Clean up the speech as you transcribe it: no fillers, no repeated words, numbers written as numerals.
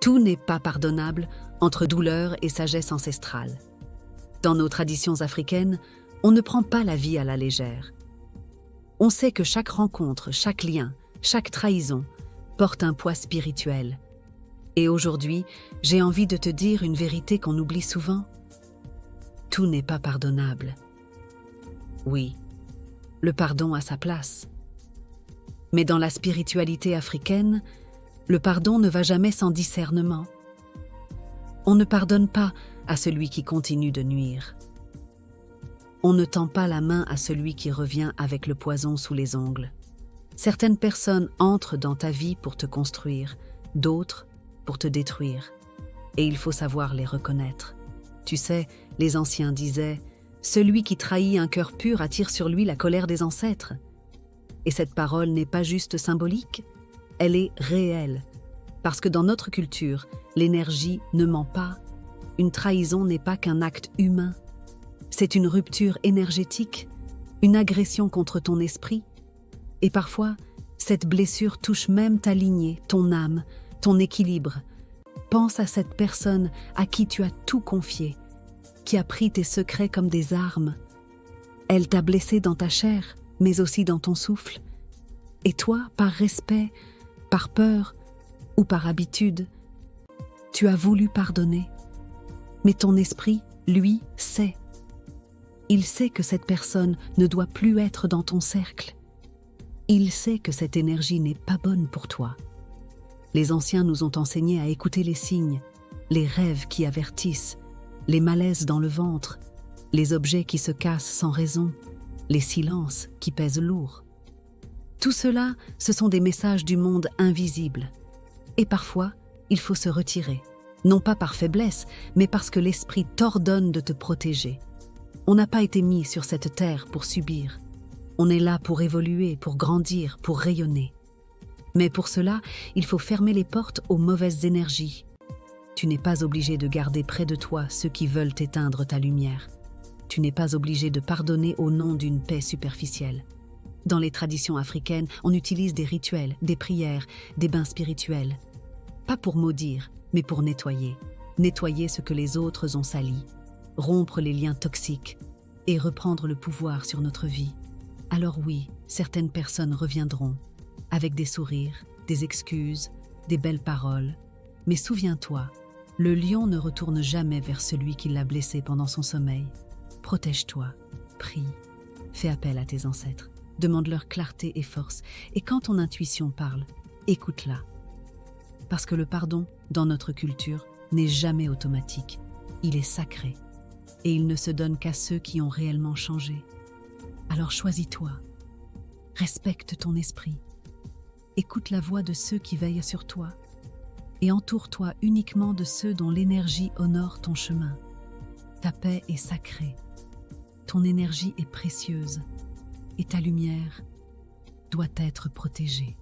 Tout n'est pas pardonnable entre douleur et sagesse ancestrale. Dans nos traditions africaines, on ne prend pas la vie à la légère. On sait que chaque rencontre, chaque lien, chaque trahison porte un poids spirituel. Et aujourd'hui, j'ai envie de te dire une vérité qu'on oublie souvent. Tout n'est pas pardonnable. Oui, le pardon a sa place. Mais dans la spiritualité africaine, le pardon ne va jamais sans discernement. On ne pardonne pas à celui qui continue de nuire. On ne tend pas la main à celui qui revient avec le poison sous les ongles. Certaines personnes entrent dans ta vie pour te construire, d'autres pour te détruire. Et il faut savoir les reconnaître. Tu sais, les anciens disaient « Celui qui trahit un cœur pur attire sur lui la colère des ancêtres ». Et cette parole n'est pas juste symbolique, elle est réelle. Parce que dans notre culture, l'énergie ne ment pas. Une trahison n'est pas qu'un acte humain. C'est une rupture énergétique, une agression contre ton esprit. Et parfois, cette blessure touche même ta lignée, ton âme, ton équilibre. Pense à cette personne à qui tu as tout confié, qui a pris tes secrets comme des armes. Elle t'a blessé dans ta chair, mais aussi dans ton souffle. Et toi, par respect, par peur ou par habitude, tu as voulu pardonner. Mais ton esprit, lui, sait. Il sait que cette personne ne doit plus être dans ton cercle. Il sait que cette énergie n'est pas bonne pour toi. Les anciens nous ont enseigné à écouter les signes, les rêves qui avertissent, les malaises dans le ventre, les objets qui se cassent sans raison, les silences qui pèsent lourd. Tout cela, ce sont des messages du monde invisible. Et parfois, il faut se retirer, non pas par faiblesse, mais parce que l'esprit t'ordonne de te protéger. On n'a pas été mis sur cette terre pour subir. On est là pour évoluer, pour grandir, pour rayonner. Mais pour cela, il faut fermer les portes aux mauvaises énergies. Tu n'es pas obligé de garder près de toi ceux qui veulent éteindre ta lumière. Tu n'es pas obligé de pardonner au nom d'une paix superficielle. Dans les traditions africaines, on utilise des rituels, des prières, des bains spirituels. Pas pour maudire, mais pour nettoyer. Nettoyer ce que les autres ont sali, rompre les liens toxiques et reprendre le pouvoir sur notre vie. Alors oui, certaines personnes reviendront, avec des sourires, des excuses, des belles paroles. Mais souviens-toi, le lion ne retourne jamais vers celui qui l'a blessé pendant son sommeil. Protège-toi, prie, fais appel à tes ancêtres, demande-leur clarté et force. Et quand ton intuition parle, écoute-la. Parce que le pardon, dans notre culture, n'est jamais automatique. Il est sacré. Et il ne se donne qu'à ceux qui ont réellement changé. Alors choisis-toi. Respecte ton esprit. Écoute la voix de ceux qui veillent sur toi. Et entoure-toi uniquement de ceux dont l'énergie honore ton chemin. Ta paix est sacrée. Ton énergie est précieuse. Et ta lumière doit être protégée.